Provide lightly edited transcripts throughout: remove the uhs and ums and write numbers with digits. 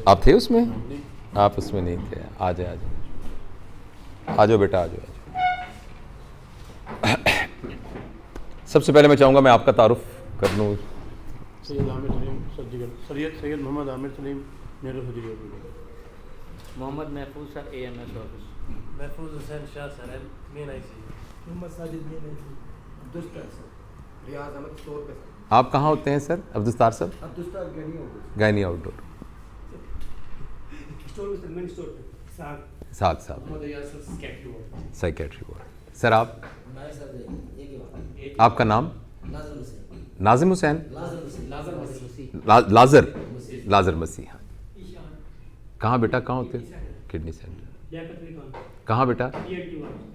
آپ تھے اس میں؟ آپ اس میں نہیں تھے. آ جائے آ جاؤ بیٹا، آ جاؤ. سب سے پہلے میں چاہوں گا میں آپ کا تعارف کر لوں. سید محمد عامر سلیم نیرو حجری. محمد محفوظ سر AMS آفس. محفوظ حسین شاہ سر مین IC. محمد ساجد مین IC. عبدالستار سر. ریاض احمد اسٹور پہ. آپ کہاں ہوتے ہیں سر عبدالستار صاحب؟ عبدالستار گائنی آؤٹ ڈور. اسٹور پہ مین اسٹور پہ. ساگ صاحب سائیکیٹری وارڈ. سر آپ کا نام؟ ناظم حسین. لازر مسیح. ہاں. کہاں بیٹا، کہاں ہوتے ہیں؟ Kidney centre. کہاں بیٹا؟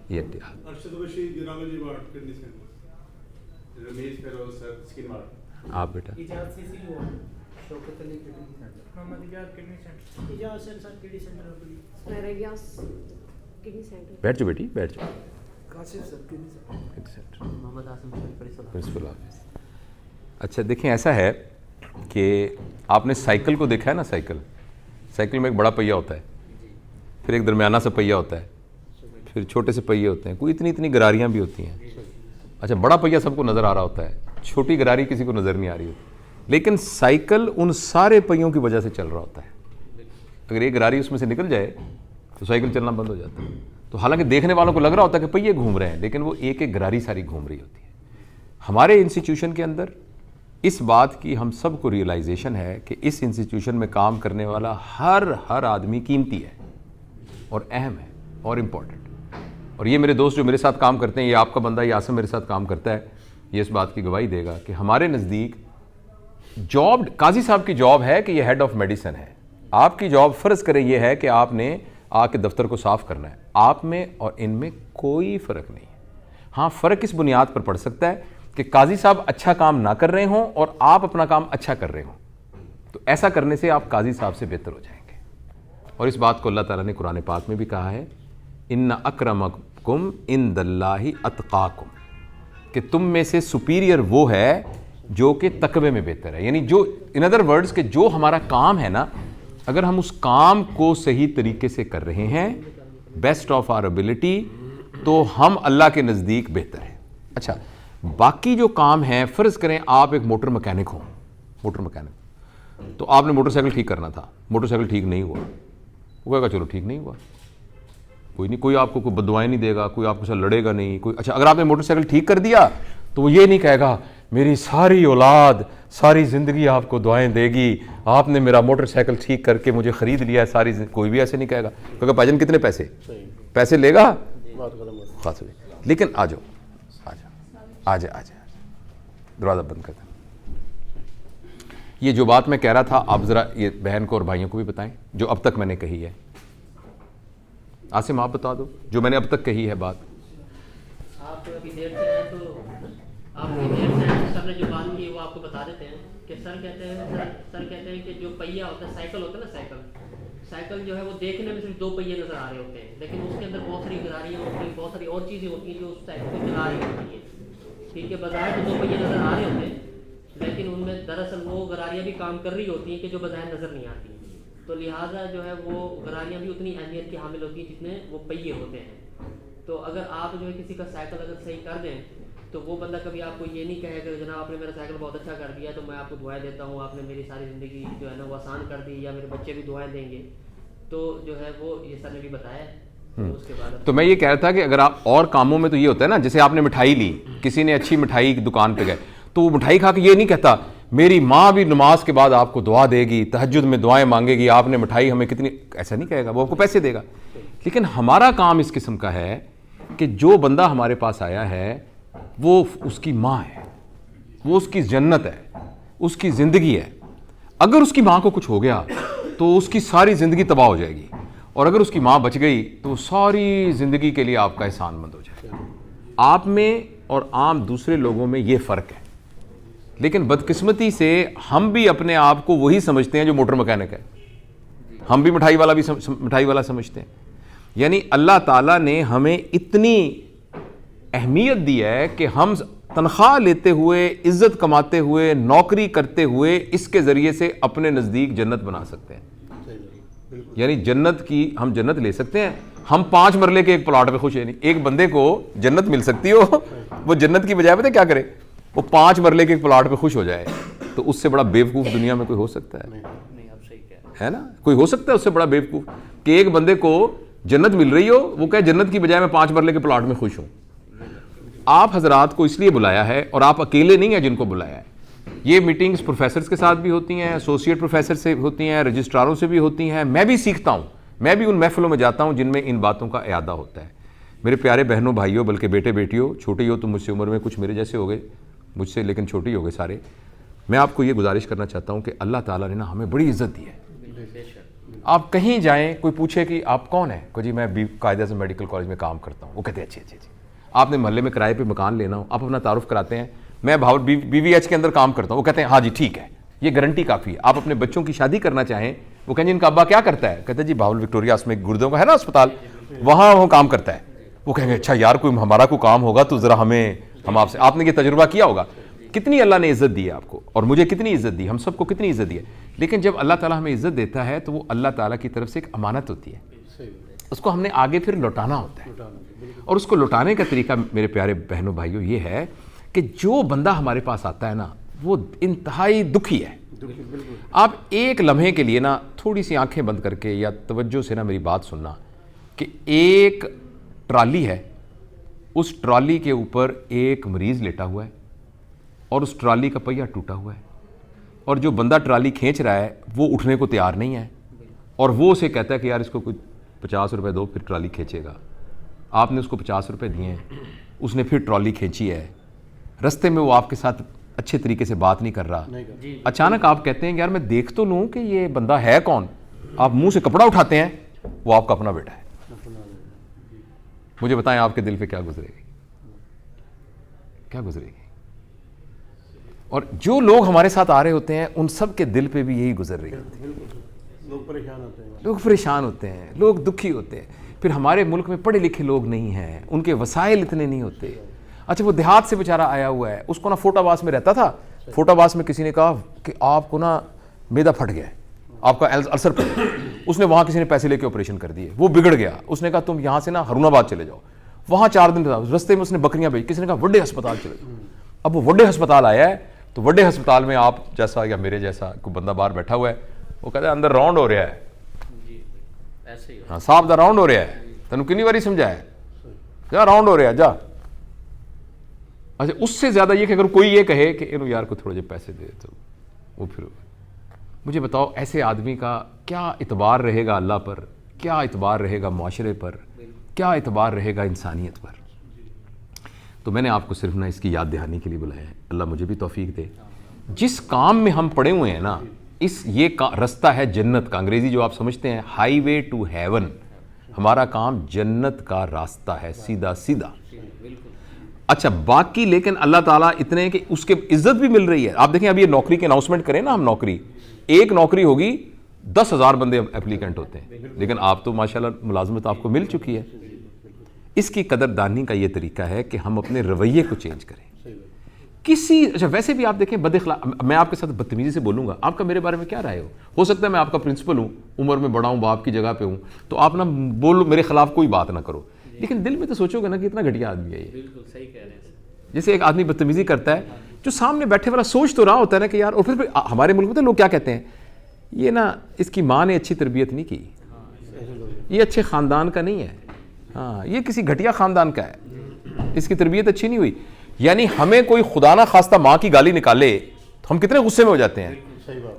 یہ آپ بیٹا؟ بیٹھ جاؤ بیٹی، بیٹھ جاؤ. Principal office. اچھا دیکھیں، ایسا ہے کہ آپ نے سائیکل کو دیکھا ہے نا. سائیکل میں ایک بڑا پہیہ ہوتا ہے، پھر ایک درمیانہ سا پہیہ ہوتا ہے، پھر چھوٹے سے پہیے ہوتے ہیں. کوئی اتنی گراریاں بھی ہوتی ہیں. اچھا بڑا پہیہ سب کو نظر آ رہا ہوتا ہے، چھوٹی گراری کسی کو نظر نہیں آ رہی ہوتی. لیکن سائیکل ان سارے پہیوں کی وجہ سے چل رہا ہوتا ہے. اگر ایک گراری اس میں سے نکل جائے تو سائیکل چلنا بند ہو جاتا ہے. تو حالانکہ دیکھنے والوں کو لگ رہا ہوتا ہے کہ پہیے گھوم رہے ہیں، لیکن وہ ایک ایک گراری ساری گھوم رہی ہوتی ہے. ہمارے انسٹیٹیوشن کے اندر اس بات کی ہم سب کو ریئلائزیشن ہے کہ اس انسٹیٹیوشن میں کام کرنے والا ہر آدمی قیمتی ہے اور اہم ہے اور امپورٹنٹ. اور یہ میرے دوست جو میرے ساتھ کام کرتے ہیں، یہ آپ کا بندہ یہ آسم میرے ساتھ کام کرتا ہے، یہ اس بات کی گواہی دے گا کہ ہمارے نزدیک جاب، قاضی صاحب کی جاب ہے کہ یہ ہیڈ آف میڈیسن ہے. آپ کی جاب فرض کریں یہ ہے کہ آپ نے آ کے دفتر کو صاف کرنا ہے. آپ میں اور ان میں کوئی فرق نہیں ہے. ہاں فرق اس بنیاد پر پڑ سکتا ہے کہ قاضی صاحب اچھا کام نہ کر رہے ہوں اور آپ اپنا کام اچھا کر رہے ہوں. تو ایسا کرنے سے آپ قاضی صاحب سے بہتر ہو جائیں گے. اور اس بات کو اللہ تعالیٰ نے قرآن پاک میں بھی کہا ہے، ان اکرمکم عند اللہ اتقاکم، کہ تم میں سے سپیریئر وہ ہے جو کہ تقوی میں بہتر ہے. یعنی جو ان ادر ورڈز کہ جو ہمارا کام ہے نا، اگر ہم اس کام کو صحیح طریقے سے کر رہے ہیں بیسٹ آف آر ایبلٹی، تو ہم اللہ کے نزدیک بہتر ہیں. اچھا باقی جو کام ہیں، فرض کریں آپ ایک موٹر مکینک ہوں، تو آپ نے موٹر سائیکل ٹھیک کرنا تھا، موٹر سائیکل ٹھیک نہیں ہوا. وہ کہے گا چلو ٹھیک نہیں ہوا، کوئی نہیں، کوئی آپ کو کوئی بددعائیں نہیں دے گا، کوئی آپ کے ساتھ لڑے گا نہیں کوئی. اچھا اگر آپ نے موٹر سائیکل ٹھیک کر دیا تو وہ یہ نہیں کہے گا میری ساری اولاد ساری زندگی آپ کو دعائیں دے گی، آپ نے میرا موٹر سائیکل ٹھیک کر کے مجھے خرید لیا ہے ساری کوئی بھی ایسے نہیں کہے گا. کہے گا بھائی جان کتنے پیسے لے گا؟ خاص. لیکن آ جاؤ آ جائے دروازہ بند کر دیں. یہ جو بات میں کہہ رہا تھا آپ ذرا یہ بہن کو اور بھائیوں کو بھی بتائیں جو اب تک میں نے کہی ہے. عاصم آپ بتا دو جو میں نے اب تک کہی ہے بات. آپ ابھی دیر سے ہیں تو آپ کی دیر سے ہیں، سر نے جو بات کی وہ آپ کو بتا دیتے ہیں کہ سر کہتے ہیں کہ جو پہیہ ہوتا ہے، سائیکل ہوتا ہے نا، سائیکل جو ہے وہ دیکھنے میں صرف 2 پہیے نظر آ رہے ہوتے ہیں، لیکن اس کے اندر بہت ساری گراریاں ہوتی ہیں، بہت ساری اور چیزیں ہوتی ہیں جو اس سائیکل کو چلا رہی ہوتی ہیں. ٹھیک ہے، بظاہر تو 2 پہیے نظر آ رہے ہوتے ہیں، لیکن ان میں دراصل وہ گراریاں بھی کام کر رہی ہوتی ہیں کہ جو بظاہر نظر نہیں آتی. تو لہٰذا جو ہے وہ گراریاں بھی اتنی اہمیت کی حامل ہوتی ہیں جتنے وہ پہیے ہوتے ہیں. تو اگر آپ جو ہے کسی کا سائیکل اگر صحیح کر دیں تو وہ بندہ کبھی آپ کو یہ نہیں کہے کہ جناب آپ نے میرا سائیکل بہت اچھا کر دیا تو میں آپ کو دعائیں دیتا ہوں، آپ نے میری ساری زندگی جو ہے نا وہ آسان کر دی، یا میرے بچے بھی دعائیں دیں گے. تو جو ہے وہ یہ سر نے بھی بتایا ہے. اس کے بعد تو میں یہ کہہ رہا تھا کہ اگر آپ اور کاموں میں تو یہ ہوتا ہے نا، جیسے آپ نے مٹھائی لی، کسی نے اچھی مٹھائی کی دکان پہ گئے تو وہ مٹھائی کھا کے یہ نہیں کہتا میری ماں بھی نماز کے بعد آپ کو دعا دے گی، تہجد میں دعائیں مانگے گی، آپ نے مٹھائی ہمیں کتنی، ایسا نہیں کہے گا، وہ آپ کو پیسے دے گا. لیکن ہمارا کام اس قسم کا ہے کہ جو بندہ ہمارے پاس آیا ہے وہ اس کی ماں ہے، وہ اس کی جنت ہے، اس کی زندگی ہے. اگر اس کی ماں کو کچھ ہو گیا تو اس کی ساری زندگی تباہ ہو جائے گی، اور اگر اس کی ماں بچ گئی تو ساری زندگی کے لیے آپ کا احسان مند ہو جائے گا. آپ میں اور عام دوسرے لوگوں میں یہ فرق ہے. لیکن بدقسمتی سے ہم بھی اپنے آپ کو وہی سمجھتے ہیں جو موٹر مکینک ہے، ہم بھی مٹھائی والا سمجھتے ہیں. یعنی اللہ تعالیٰ نے ہمیں اتنی اہمیت دی ہے کہ ہم تنخواہ لیتے ہوئے, عزت کماتے ہوئے, نوکری کرتے ہوئے اس کے ذریعے سے اپنے نزدیک جنت بنا سکتے ہیں. یعنی جنت کی ہم جنت لے سکتے ہیں. ہم 5 مرلے کے ایک پلاٹ پہ خوش ہیں. نہیں, ایک بندے کو جنت مل سکتی ہو, وہ جنت کی بجائے پتہ کیا کرے, وہ 5 مرلے کے ایک پلاٹ پہ خوش ہو جائے. تو اس سے بڑا بیوقوف دنیا میں کوئی ہو سکتا ہے؟ نہیں, آپ صحیح کہہ رہے ہیں. ہے نا, کوئی ہو سکتا ہے اس سے بڑا بیوقوف کہ ایک بندے کو جنت مل رہی ہو, وہ کہے جنت کی بجائے میں 5 مرلے کے پلاٹ میں خوش ہوں. آپ حضرات کو اس لیے بلایا ہے, اور آپ اکیلے نہیں ہیں جن کو بلایا ہے. یہ میٹنگز پروفیسرز کے ساتھ بھی ہوتی ہیں, ایسوسیٹ پروفیسر سے ہوتی ہیں, رجسٹراروں سے بھی ہوتی ہیں. میں بھی سیکھتا ہوں, میں بھی ان محفلوں میں جاتا ہوں جن میں ان باتوں کا اعادہ ہوتا ہے. میرے پیارے بہنوں بھائیوں, بلکہ بیٹے بیٹیوں, چھوٹے ہی ہو تو مجھ سے عمر میں کچھ میرے جیسے ہو گئے, مجھ سے لیکن چھوٹے ہی ہو گئے سارے. میں آپ کو یہ گزارش کرنا چاہتا ہوں کہ اللہ تعالیٰ نے نا ہمیں بڑی عزت دی ہے. آپ کہیں جائیں, کوئی پوچھے کہ آپ کون ہیں, کہ جی میں قاعدہ سے میڈیکل کالج میں کام کرتا ہوں. وہ کہتے ہیں اچھے اچھے. آپ نے محلے میں کرائے پہ مکان لینا ہو, آپ اپنا تعارف کراتے ہیں, میں بھاور BVH کے اندر کام کرتا ہوں. وہ کہتے ہیں ہاں جی ٹھیک ہے, یہ گارنٹی کافی ہے. آپ اپنے بچوں کی شادی کرنا چاہیں, وہ کہیں جی ان کا ابا کیا کرتا ہے, کہتے ہیں جی بھاول وکٹوریاس میں گردوں کا ہے نا اسپتال, وہاں وہ کام کرتا ہے. وہ کہیں گے اچھا یار کوئی ہمارا کوئی کام ہوگا تو ذرا ہم آپ سے, آپ نے یہ تجربہ کیا ہوگا. کتنی اللہ نے عزت دی ہے آپ کو, اور مجھے کتنی عزت دی, ہم سب کو کتنی عزت دی ہے. لیکن جب اللہ تعالیٰ ہمیں عزت دیتا ہے تو وہ اللہ تعالیٰ کی طرف سے ایک امانت ہوتی ہے, اس کو ہم نے آگے پھر لوٹانا ہوتا ہے. اور اس کو لوٹانے کا طریقہ میرے پیارے بہنوں بھائیوں یہ ہے کہ جو بندہ ہمارے پاس آتا ہے نا وہ انتہائی دکھی ہے. آپ ایک لمحے کے لیے نا تھوڑی سی آنکھیں بند کر کے یا توجہ سے نا میری بات سننا کہ ایک ٹرالی ہے, اس ٹرالی کے اوپر ایک مریض لیٹا ہوا ہے اور اس ٹرالی کا پہیہ ٹوٹا ہوا ہے, اور جو بندہ ٹرالی کھینچ رہا ہے وہ اٹھنے کو تیار نہیں ہے, اور وہ اسے کہتا ہے کہ یار اس کو کوئی 50 روپے دو پھر ٹرالی کھینچے گا. آپ نے اس کو 50 روپے دیے ہیں, اس نے پھر ٹرالی کھینچی ہے. رستے میں وہ آپ کے ساتھ اچھے طریقے سے بات نہیں کر رہا. اچانک آپ کہتے ہیں یار میں دیکھ تو لوں کہ یہ بندہ ہے کون. آپ منہ سے کپڑا اٹھاتے ہیں, وہ آپ کا اپنا بیٹا ہے. مجھے بتائیں آپ کے دل پہ کیا گزرے گی, کیا گزرے گی. اور جو لوگ ہمارے ساتھ آ رہے ہوتے ہیں ان سب کے دل پہ بھی یہی گزر رہی ہوتی ہے. لوگ پریشان ہوتے ہیں, لوگ پریشان ہوتے ہیں, لوگ دکھی ہوتے ہیں. پھر ہمارے ملک میں پڑھے لکھے لوگ نہیں ہیں, ان کے وسائل اتنے نہیں ہوتے. اچھا وہ دیہات سے بیچارہ آیا ہوا ہے, اس کو نا فوٹا باس میں رہتا تھا, فوٹا باس میں کسی نے کہا کہ آپ کو نا میدا پھٹ گیا ہے, آپ کا السر پڑ گیا. اس نے وہاں کسی نے پیسے لے کے آپریشن کر دیے, وہ بگڑ گیا. اس نے کہا تم یہاں سے نا ہارون آباد چلے جاؤ, وہاں 4 دن رہا. رستے میں اس نے بکریاں بیچ, کسی نے کہا وڈے ہسپتال چلے جاؤ. اب وہ وڈے ہسپتال آیا ہے, تو وڈے ہسپتال میں آپ جیسا یا میرے جیسا کوئی بندہ باہر بیٹھا ہوا ہے, وہ کہتا ہے اندر راؤنڈ ہو رہا ہے. ہاں صاحب دا راؤنڈ ہو رہا ہے, تینوں کنی باری سمجھایا جا راؤنڈ ہو رہا ہے جا. اچھا اس سے زیادہ یہ کہ اگر کوئی یہ کہے کہ انہوں یار کو تھوڑے جے پیسے دے تو وہ پھر, مجھے بتاؤ ایسے آدمی کا کیا اعتبار رہے گا اللہ پر, کیا اعتبار رہے گا معاشرے پر, کیا اعتبار رہے گا انسانیت پر. تو میں نے آپ کو صرف نا اس کی یاد دہانی کے لیے بلایا ہے. اللہ مجھے بھی توفیق دے. جس کام میں ہم پڑے ہوئے ہیں نا, یہ رستہ ہے جنت کا, انگریزی جو آپ سمجھتے ہیں ہائی وے ٹو ہیون, ہمارا کام جنت کا راستہ ہے, سیدھا سیدھا. اچھا باقی لیکن اللہ تعالیٰ اتنے کہ اس کے عزت بھی مل رہی ہے. آپ دیکھیں ابھی یہ نوکری کے اناؤنسمنٹ کریں نا ہم, نوکری ایک نوکری ہوگی 10,000 بندے اپلیکنٹ ہوتے ہیں, لیکن آپ تو ماشاءاللہ ملازمت آپ کو مل چکی ہے. اس کی قدردانی کا یہ طریقہ ہے کہ ہم اپنے رویے کو چینج کریں. اچھا ویسے بھی آپ دیکھیں بد اخلاق, میں آپ کے ساتھ بدتمیزی سے بولوں گا, آپ کا میرے بارے میں کیا رائے ہو سکتا ہے میں آپ کا پرنسپل ہوں, عمر میں بڑا ہوں, باپ کی جگہ پہ ہوں, تو آپ نہ بولو میرے خلاف کوئی بات نہ کرو, لیکن دل میں تو سوچو گے نا کہ اتنا گھٹیا آدمی ہے یہ. بالکل صحیح کہہ رہے ہیں. جیسے ایک آدمی بدتمیزی کرتا ہے, جو سامنے بیٹھے والا سوچ تو رہا ہوتا ہے نا کہ یار, اور پھر ہمارے ملک میں تو لوگ کیا کہتے ہیں, یہ نا اس کی ماں نے اچھی تربیت نہیں کی, یہ اچھے خاندان کا نہیں ہے, ہاں یہ کسی گھٹیا خاندان کا ہے, اس کی تربیت اچھی نہیں ہوئی. یعنی ہمیں کوئی خدا نہ خواستہ ماں کی گالی نکالے تو ہم کتنے غصے میں ہو جاتے ہیں,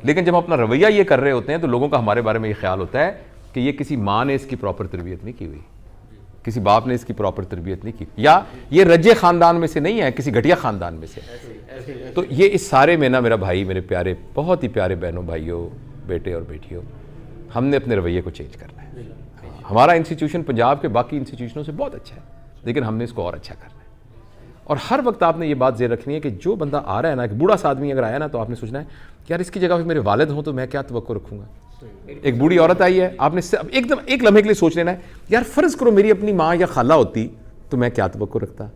لیکن جب ہم اپنا رویہ یہ کر رہے ہوتے ہیں تو لوگوں کا ہمارے بارے میں یہ خیال ہوتا ہے کہ یہ کسی ماں نے اس کی پراپر تربیت نہیں کی ہوئی, کسی باپ نے اس کی پراپر تربیت نہیں کی, یا یہ رجے خاندان میں سے نہیں ہے, کسی گھٹیا خاندان میں سے. تو یہ اس سارے میں نا میرا بھائی, میرے پیارے بہت ہی پیارے بہنوں بھائیوں, بیٹے اور بیٹیوں, ہم نے اپنے رویے کو چینج کرنا ہے. ہمارا انسٹیٹیوشن پنجاب کے باقی انسٹیٹیوشنوں سے بہت اچھا ہے, لیکن ہم نے اس کو اور اچھا کرنا ہے. اور ہر وقت آپ نے یہ بات ذہن رکھنی ہے کہ جو بندہ آ رہا ہے نا, ایک بوڑھا سا آدمی اگر آیا نا, تو آپ نے سوچنا ہے کہ یار اس کی جگہ پہ میرے والد ہوں تو میں کیا توقع رکھوں گا. ایک بوڑھی عورت آئی ہے, آپ نے ایک دم ایک لمحے کے لیے سوچ لینا ہے یار فرض کرو میری اپنی ماں یا خالہ ہوتی تو میں کیا توقع رکھتا.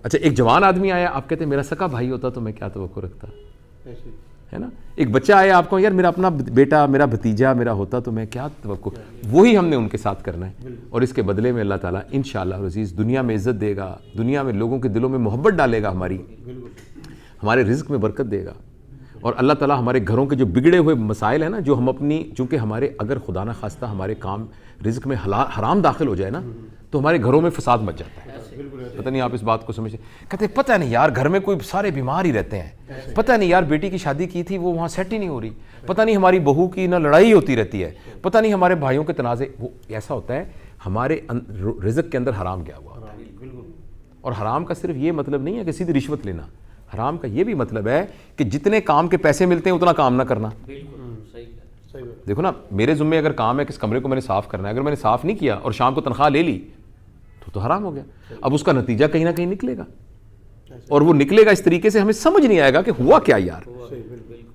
اچھا ایک جوان آدمی آیا, آپ کہتے ہیں میرا سکا بھائی ہوتا تو میں کیا توقع رکھتا, ایسے ہے نا. ایک بچہ آیا آپ کو, یار میرا اپنا بیٹا میرا بھتیجا میرا ہوتا تو میں کیا توقع, وہی ہم نے ان کے ساتھ کرنا ہے. اور اس کے بدلے میں اللہ تعالیٰ انشاءاللہ العزیز دنیا میں عزت دے گا, دنیا میں لوگوں کے دلوں میں محبت ڈالے گا, ہمارے رزق میں برکت دے گا. اور اللہ تعالیٰ ہمارے گھروں کے جو بگڑے ہوئے مسائل ہیں نا, جو ہم اپنی, چونکہ ہمارے اگر خدا نہ خواستہ ہمارے کام رزق میں حرام داخل ہو جائے نا, تو ہمارے گھروں میں فساد مچ جاتا ہے. پتہ نہیں آپ اس بات کو سمجھتے, کہتے ہیں پتہ نہیں یار گھر میں کوئی سارے بیمار ہی رہتے ہیں, پتہ نہیں یار بیٹی کی شادی کی تھی وہ وہاں سیٹ ہی نہیں ہو رہی, پتہ نہیں ہماری بہو کی نہ لڑائی ہوتی رہتی ہے, پتہ نہیں ہمارے بھائیوں کے تنازع. وہ ایسا ہوتا ہے ہمارے رزق کے اندر حرام گیا ہوا ہوتا ہے. اور حرام کا صرف یہ مطلب نہیں ہے کہ سیدھی رشوت لینا, حرام کا یہ بھی مطلب ہے کہ جتنے کام کے پیسے ملتے ہیں اتنا کام نہ کرنا. دیکھو نا, میرے ذمے اگر کام ہے کہ اس کمرے کو میں نے صاف کرنا ہے, اگر میں نے صاف نہیں کیا اور شام کو تنخواہ لے لی تو حرام ہو گیا. اب اس کا نتیجہ کہیں نہ کہیں نکلے گا, اور وہ نکلے گا اس طریقے سے ہمیں سمجھ نہیں آئے گا کہ ہوا کیا یار.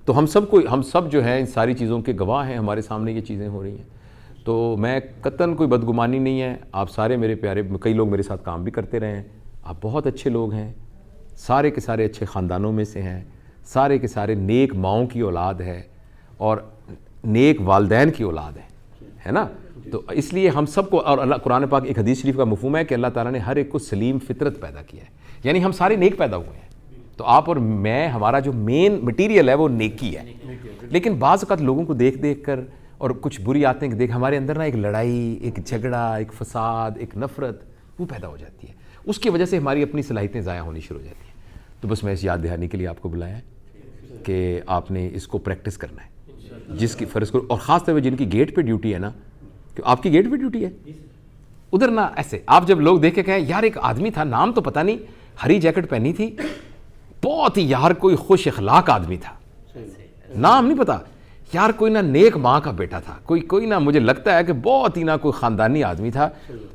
تو ہم سب جو ہیں ان ساری چیزوں کے گواہ ہیں, ہمارے سامنے یہ چیزیں ہو رہی ہیں. تو میں قطعاً کوئی بدگمانی نہیں ہے, آپ سارے میرے پیارے, کئی لوگ میرے ساتھ کام بھی کرتے رہے ہیں, آپ بہت اچھے لوگ ہیں, سارے کے سارے اچھے خاندانوں میں سے ہیں, سارے کے سارے نیک ماؤں کی اولاد ہے اور نیک والدین کی اولاد ہے نا. تو اس لیے ہم سب کو, اور اللہ قرآن پاک ایک حدیث شریف کا مفہوم ہے کہ اللہ تعالیٰ نے ہر ایک کو سلیم فطرت پیدا کیا ہے, یعنی ہم سارے نیک پیدا ہوئے ہیں. تو آپ اور میں, ہمارا جو مین مٹیریل ہے وہ نیکی ہے. لیکن بعض اوقات لوگوں کو دیکھ دیکھ کر اور کچھ بری عادتیں دیکھ ہمارے اندر نا ایک لڑائی, ایک جھگڑا, ایک فساد, ایک نفرت وہ پیدا ہو جاتی ہے. اس کی وجہ سے ہماری اپنی صلاحیتیں ضائع ہونی شروع ہو جاتی ہیں. تو بس میں اس یاد دہانی کے لیے آپ کو بلایا ہے کہ آپ نے اس کو پریکٹس کرنا ہے, جس کی فرض کو, اور خاص طور پہ جن کی گیٹ پہ ڈیوٹی ہے نا, کہ آپ کی گیٹ پہ ڈیوٹی ہے ادھر نا, ایسے آپ جب لوگ دیکھ کے کہیں یار ایک آدمی تھا, نام تو پتہ نہیں, ہری جیکٹ پہنی تھی, بہت ہی یار کوئی خوش اخلاق آدمی تھا, نام نہیں پتا یار, کوئی نہ نیک ماں کا بیٹا تھا, کوئی نہ, مجھے لگتا ہے کہ بہت ہی نہ کوئی خاندانی آدمی تھا.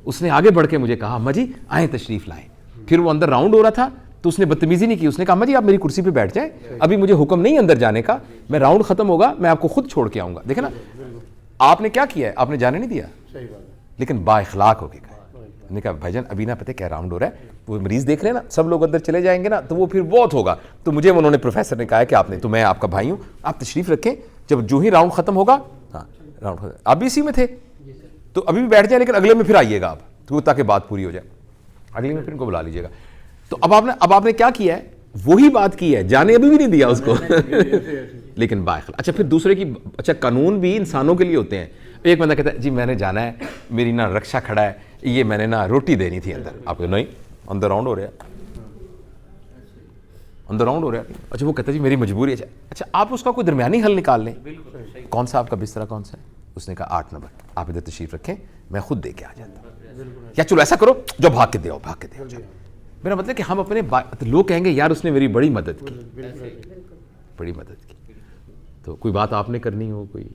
اس نے آگے بڑھ کے مجھے کہا اماں جی آئیں تشریف لائیں. پھر وہ اندر راؤنڈ ہو رہا تھا تو اس نے بدتمیزی نہیں کی, اس نے کہا اماں جی آپ میری کرسی پہ بیٹھ جائیں, ابھی مجھے حکم نہیں اندر جانے کا, میں راؤنڈ ختم ہوگا میں آپ کو خود چھوڑ کے آؤں گا. دیکھیں نا آپ نے کیا کیا ہے, آپ نے جانے نہیں دیا, لیکن با اخلاق ہو کے کہا. میں نے کہا بھائی جان ابھی نہ پتہ کیا راؤنڈ ہو رہا ہے, وہ مریض دیکھ رہے ہیں نا, سب لوگ اندر چلے جائیں گے نا تو وہ پھر بہت ہوگا. تو مجھے انہوں نے پروفیسر نے کہا کہ آپ نے, تو میں آپ کا بھائی ہوں, آپ تشریف رکھیں, جب جو ہی راؤنڈ ختم ہوگا, ہاں راؤنڈ ختم, آپ بھی اسی میں تھے تو ابھی بھی بیٹھ جائیں, لیکن اگلے میں پھر آئیے گا آپ, تو تاکہ بات پوری ہو جائے, اگلے میں پھر ان کو بلا لیجیے گا. تو اب آپ نے کیا کیا ہے, وہی بات کی ہے, جانے ابھی بھی نہیں دیا اس کو لیکن باخل. اچھا پھر دوسرے کی, اچھا قانون بھی انسانوں کے لیے ہوتے ہیں. ایک بندہ کہتا ہے جی میں نے جانا ہے, میری نا رکشا کھڑا ہے, یہ میں نے نا روٹی دینی تھی اندر. آپ کو نہیں, اندر راؤنڈ ہو رہا ہے, اندر راؤنڈ ہو رہا ہے. اچھا وہ کہتا ہے جی میری مجبوری ہے. اچھا آپ اس کا کوئی درمیانی حل نکال لیں, کون سا آپ کا بستر کون سا ہے. اس نے کہا 8 نمبر, آپ ادھر تشریف رکھیں, میں خود دے کے آ جاتا ہوں, یا چلو ایسا کرو جو بھاگ کے دے آؤ, بھاگ کے دے آؤ. میرا مطلب کہ ہم اپنے لوگ کہیں گے یار اس نے میری بڑی مدد کی, بڑی مدد کی. تو کوئی بات آپ نے کرنی ہو, کوئی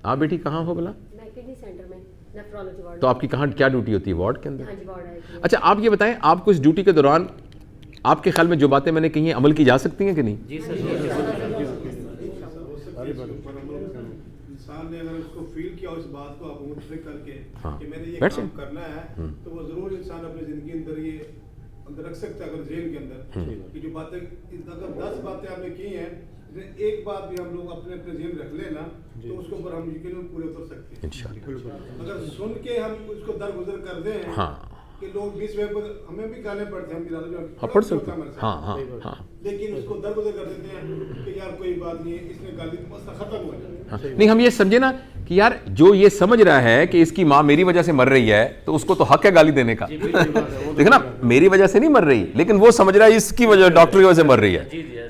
آپ بیٹی کہاں ہو بلا, تو آپ کی کہاں کیا ڈیوٹی ہوتی ہے, وارڈ کے اندر. اچھا آپ یہ بتائیں, آپ کو اس ڈیوٹی کے دوران آپ کے خیال میں جو باتیں میں نے کہی ہیں عمل کی جا سکتی ہیں کہ نہیں؟ انسان نے اگر اس کو فیل کیا اس بات کو آپ متفق کر کے کہ میں نے یہ بیٹھ کام جائیں. کرنا ہے, تو وہ ضرور انسان اپنی زندگی اندر یہ اندر رکھ سکتا ہے, اگر ذہن کے اندر کہ جو باتیں, اگر 10 باتیں آپ نے کی ہیں, ایک بات بھی ہم لوگ اپنے ذہن رکھ لیں نا, تو اس کے اوپر ہم یقیناً پورے اتر سکتے ہیں انشاءاللہ. اگر سن کے ہم اس کو درگزر کر دیں کہ لوگ بیچ میں ہمیں بھی گانے پڑھتے ہیں, ہم پڑھ سکتے ہیں, لیکن اس کو درگزر کر دیتے ہیں کہ یار کوئی بات نہیں ہے, اس نے گالی تو مسئلہ ختم ہو جائے. نہیں ہم یہ سمجھے نا کہ یار جو یہ سمجھ رہا ہے کہ اس کی ماں میری وجہ سے مر رہی ہے, تو اس کو تو حق ہے گالی دینے کا. دیکھو نا میری وجہ سے نہیں مر رہی, لیکن وہ سمجھ رہا ہے اس کی وجہ, ڈاکٹر کی وجہ سے مر رہی ہے,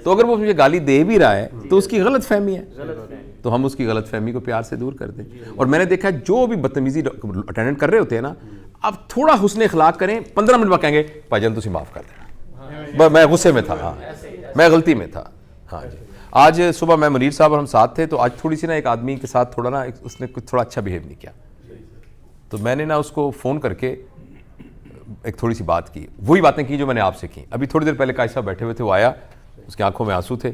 تو اگر وہ مجھے گالی دے بھی رہا ہے تو اس کی غلط فہمی ہے, تو ہم اس کی غلط فہمی کو پیار سے دور کر دیں. اور میں نے دیکھا جو بھی بدتمیزی اٹینڈنٹ کر رہے ہوتے ہیں نا, اب تھوڑا حسن اخلاق کریں, 15 منٹ بعد کہیں گے بھائی جان تسی معاف کر دینا, میں غصے میں تھا, ہاں میں غلطی میں تھا. ہاں جی آج صبح میں منیر صاحب اور ہم ساتھ تھے, تو آج تھوڑی سی نا ایک آدمی کے ساتھ تھوڑا نا اس نے کچھ تھوڑا اچھا بیہیو نہیں کیا, تو میں نے نا اس کو فون کر کے ایک تھوڑی سی بات کی, وہی باتیں کی جو میں نے آپ سے کی. ابھی تھوڑی دیر پہلے قائد صاحب بیٹھے ہوئے تھے, وہ آیا, اس کی آنکھوں میں آنسو تھے,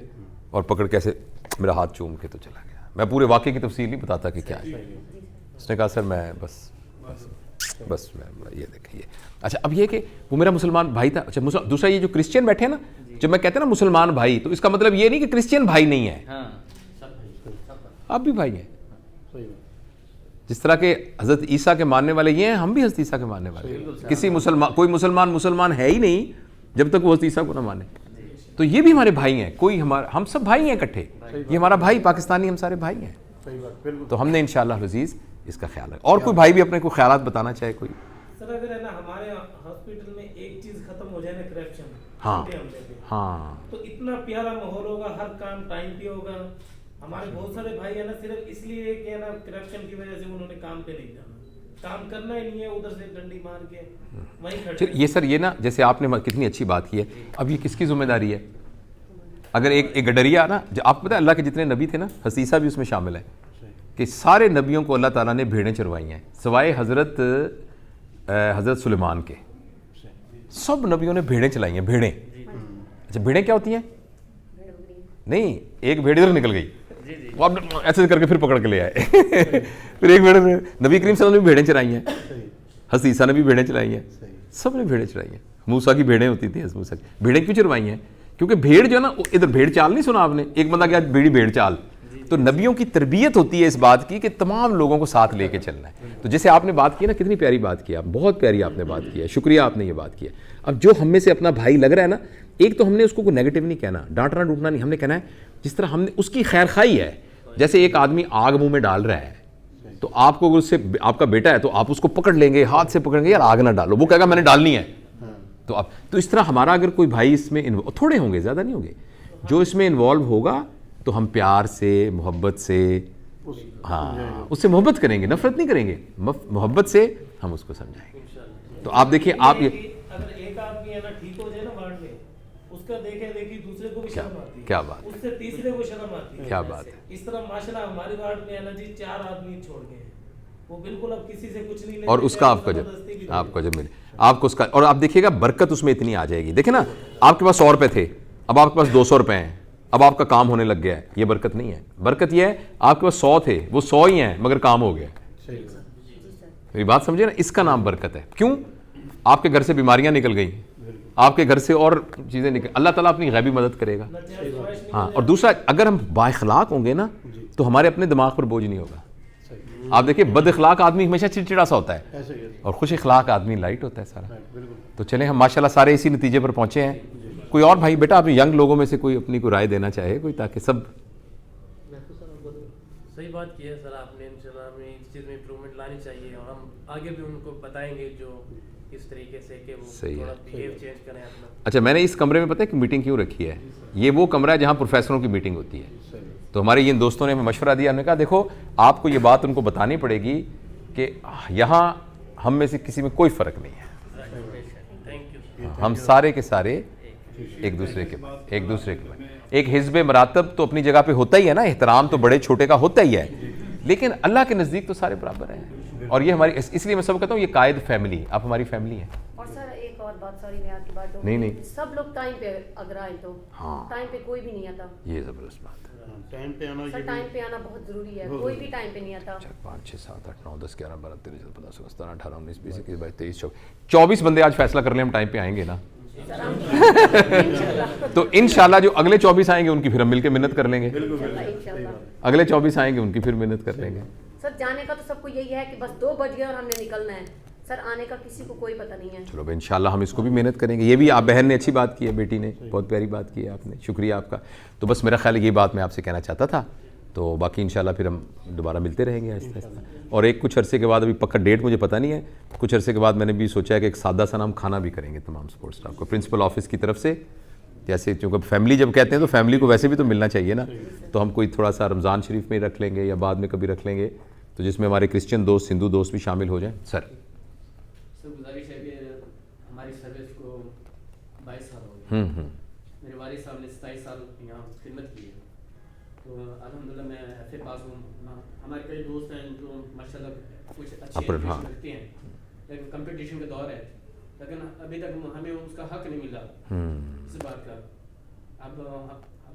اور پکڑ کے ایسے میرا ہاتھ چوم کے تو چلا گیا. میں پورے واقعے کی تفصیل نہیں بتاتا کہ کیا ہے. اس نے کہا سر میں بس بس یہ دیکھیں یہ اچھا اب یہ کہ وہ میرا مسلمان بھائی تھا. اچھا دوسرا یہ جو کرسچین بیٹھے ہیں نا, جب میں کہتے ہیں نا مسلمان بھائی, تو اس کا مطلب یہ نہیں کہ کرسچین بھائی نہیں ہے, آپ بھی بھائی ہیں. جس طرح کہ حضرت عیسیٰ کے ماننے والے یہ ہیں, ہم بھی حضرت عیسیٰ کے ماننے والے ہیں. کسی کوئی مسلمان ہے ہی نہیں جب تک وہ حضرت عیسیٰ کو نہ مانے. تو یہ بھی ہمارے بھائی ہیں, ہم سب بھائی ہیں اکٹھے. یہ ہمارا بھائی پاکستانی, ہم سارے بھائی ہیں. تو ہم نے انشاءاللہ العزیز اس کا خیال رکھا. اور کوئی بھائی بھی اپنے کو خیالات بتانا چاہے کوئی؟ سر اگر ہے نا ہمارے ہاسپٹل میں ایک چیز ختم ہو جائے نا, کرپشن, ہاں تو اتنا پیارا ماحول ہوگا, ہر کام ٹائم پہ ہوگا. ہمارے بہت سارے بھائی ہیں نا, صرف اس لیے کہ ہے نا کرپشن کی وجہ سے انہوں نے کام پہ نہیں جانا, کام کرنا ہی نہیں ہے, ادھر سے ڈنڈی مار کے وہیں کھڑے. یہ سر یہ نا جیسے آپ نے کتنی اچھی بات کی ہے. اب یہ کس کی ذمہ داری ہے؟ اگر ایک گڈریا نا, آپ کو پتہ ہے اللہ کے جتنے نبی تھے نا, حسیسہ بھی اس میں شامل ہے, کہ سارے نبیوں کو اللہ تعالیٰ نے بھیڑیں چروائی ہیں سوائے حضرت سلیمان کے. سب نبیوں نے بھیڑیں چلائی ہیں, بھیڑیں. اچھا بھیڑیں کیا ہوتی ہیں؟ نہیں, ایک بھیڑ ادھر نکل گئی, وہ ایسے کر کے پھر پکڑ کے لے آئے. پھر ایک بھیڑ, نبی کریم صلی اللہ علیہ وسلم نے بھی بھیڑیں چلائی ہیں, حسیسہ نے بھی بھیڑیں چلائی ہیں, سب نے بھیڑیں چلائی ہیں. موسیٰ کی بھیڑیں ہوتی تھیں, موسیٰ کی بھیڑیں کیوں چروائی ہیں؟ کیونکہ بھیڑ جو ہے نا, ادھر بھیڑ چال نہیں سنا آپ نے, ایک بندہ کیا بھیڑ چال. تو نبیوں کی تربیت ہوتی ہے اس بات کی کہ تمام لوگوں کو ساتھ لے کے چلنا ہے. تو جیسے آپ نے بات کی نا, کتنی پیاری بات کی, آپ بہت پیاری آپ نے بات کی ہے, شکریہ آپ نے یہ بات کی ہے. اب جو ہم میں سے اپنا بھائی لگ رہا ہے نا, ایک تو ہم نے اس کو کوئی نیگیٹو نہیں کہنا, ڈانٹنا ڈوٹنا نہیں, ہم نے کہنا ہے جس طرح ہم نے اس کی خیر خواہی ہے. جیسے ایک آدمی آگ منہ میں ڈال رہا ہے, تو آپ کو اس سے, آپ کا بیٹا ہے تو آپ اس کو پکڑ لیں گے, ہاتھ سے پکڑیں گے, یار آگ نہ ڈالو, وہ کہے گا میں نے ڈالنی ہے. تو اس طرح ہمارا اگر کوئی بھائی اس میں تھوڑے ہوں گے, زیادہ نہیں ہوں گے, جو اس میں انوالو ہوگا تو ہم پیار سے, محبت سے, ہاں اس سے محبت کریں گے, نفرت نہیں کریں گے, محبت سے ہم اس کو سمجھائیں گے. تو آپ دیکھیے, آپ یہ اگر ایک آدمی ہے نا ٹھیک ہو جائے نا وارڈ میں, اس کا دیکھے دیکھی دوسرے کو بھی شرم آتی ہے, کیا بات, اس سے تیسرے کو شرم آتی ہے. کیا بات ہے. اس طرح ماشاءاللہ ہمارے وارڈ میں ہے نا جی 4 آدمی چھوڑ گئے ہیں, وہ بالکل اب کسی سے کچھ نہیں لیتے, اور اس کا آپ کو جب ملے آپ کو اس کا, اور آپ دیکھیے گا برکت اس میں اتنی آ جائے گی. دیکھیں نا, آپ کے پاس 100 روپے تھے, اب آپ کے پاس 200 روپے ہیں, اب آپ کا کام ہونے لگ گیا ہے. یہ برکت نہیں ہے. برکت یہ ہے آپ کے پاس 100 تھے, وہ 100 ہی ہیں مگر کام ہو گیا. میری بات سمجھے نا, اس کا نام برکت ہے. کیوں؟ آپ کے گھر سے بیماریاں نکل گئیں, آپ کے گھر سے اور چیزیں نکل, اللہ تعالیٰ اپنی غیبی مدد کرے گا. ہاں, اور دوسرا, اگر ہم با اخلاق ہوں گے نا, تو ہمارے اپنے دماغ پر بوجھ نہیں ہوگا. آپ دیکھیں, بد اخلاق آدمی ہمیشہ چڑچڑا سا ہوتا ہے, اور خوش اخلاق آدمی لائٹ ہوتا ہے سارا. تو چلیں ہم ماشاءاللہ سارے اسی نتیجے پر پہنچے ہیں. کوئی اور بھائی بیٹا, آپ ینگ لوگوں میں سے کوئی اپنی کوئی رائے دینا چاہے کوئی, تاکہ سب. صحیح بات کی ہے سر آپ نے, انشاءاللہ ہمیں اس چیز میں امپرومنٹ لانی چاہیے, اور ہم آگے بھی ان کو بتائیں گے جو اس طریقے سے کہ وہ تھوڑا بیہیو چینج کریں اپنا. اچھا, میں نے اس کمرے میں پتہ ہے کہ میٹنگ کیوں رکھی ہے؟ یہ وہ کمرہ ہے جہاں پروفیسروں کی میٹنگ ہوتی ہے. تو ہمارے ان دوستوں نے ہمیں مشورہ دیا, ہم نے کہا دیکھو آپ کو یہ بات ان کو بتانی پڑے گی کہ یہاں ہم میں سے کسی میں کوئی فرق نہیں ہے, ہم سارے کے سارے ایک دوسرے کے ایک حزب مراتب تو اپنی جگہ پہ ہوتا ہی ہے نا, احترام تو بڑے چھوٹے کا ہوتا ہی ہے, لیکن اللہ کے نزدیک تو سارے برابر ہیں. اور یہ ہماری, اس لیے میں سب کہتا ہوں یہ قائد فیملی, آپ ہماری فیملی ہیں. اور سر ایک اور بات, سوری میں آپ کی بات نہیں, سب لوگ ٹائم پہ اگر آئے تو, ٹائم پہ کوئی بھی نہیں آتا. یہ زبردست بات ہے. ٹائم پہ آنا بہت ضروری ہے, کوئی بھی ٹائم پہ نہیں آتا. 5 6 7 8 9 10 11 12 13 14 15 16 17 18 19 20 21 22 23 24 بندے آج فیصلہ کر لیں ہم ٹائم پہ آئیں گے نا, تو انشاءاللہ جو اگلے 24 آئیں گے ان کی پھر ہم مل کے محنت کر لیں گے. اگلے 24 آئیں گے ان کی پھر محنت کر لیں گے. سر جانے کا تو سب کو یہی ہے کہ بس 2 بج گئے اور ہم نے نکلنا ہے. سر آنے کا کسی کو کوئی پتہ نہیں ہے. چلو انشاءاللہ ہم اس کو بھی محنت کریں گے. یہ بھی آپ بہن نے اچھی بات کی ہے, بیٹی نے بہت پیاری بات کی ہے آپ نے, شکریہ آپ کا. تو بس میرا خیال ہے یہ بات میں آپ سے کہنا چاہتا تھا. تو باقی انشاءاللہ پھر ہم دوبارہ ملتے رہیں گے آہستہ آہستہ. اور ایک کچھ عرصے کے بعد, ابھی پکا ڈیٹ مجھے پتہ نہیں ہے, کچھ عرصے کے بعد میں نے بھی سوچا ہے کہ ایک سادہ سا نام کھانا بھی کریں گے تمام سپورٹ اسٹاف کو, پرنسپل آفس کی طرف سے. جیسے چونکہ فیملی جب کہتے ہیں تو فیملی کو ویسے بھی تو ملنا چاہیے نا, تو ہم کوئی تھوڑا سا رمضان شریف میں رکھ لیں گے یا بعد میں کبھی رکھ لیں گے, تو جس میں ہمارے کرسچن دوست, ہندو دوست بھی شامل ہو جائیں. سر گزارش ہے کہ ہماری سروس کو 22 سال ہو گئے, میرے والد صاحب نے 27 سال یہاں خدمت کی ہے, تو الحمدللہ میں ایف اے پاس ہوں. ہمارے کئی دوست ہیں جو ماشاءاللہ کچھ اچھی ایجوکیشن رکھتے ہیں, لیکن کمپٹیشن کا دور ہے, لیکن ابھی تک ہمیں اس کا حق نہیں ملا اس بات کا. اب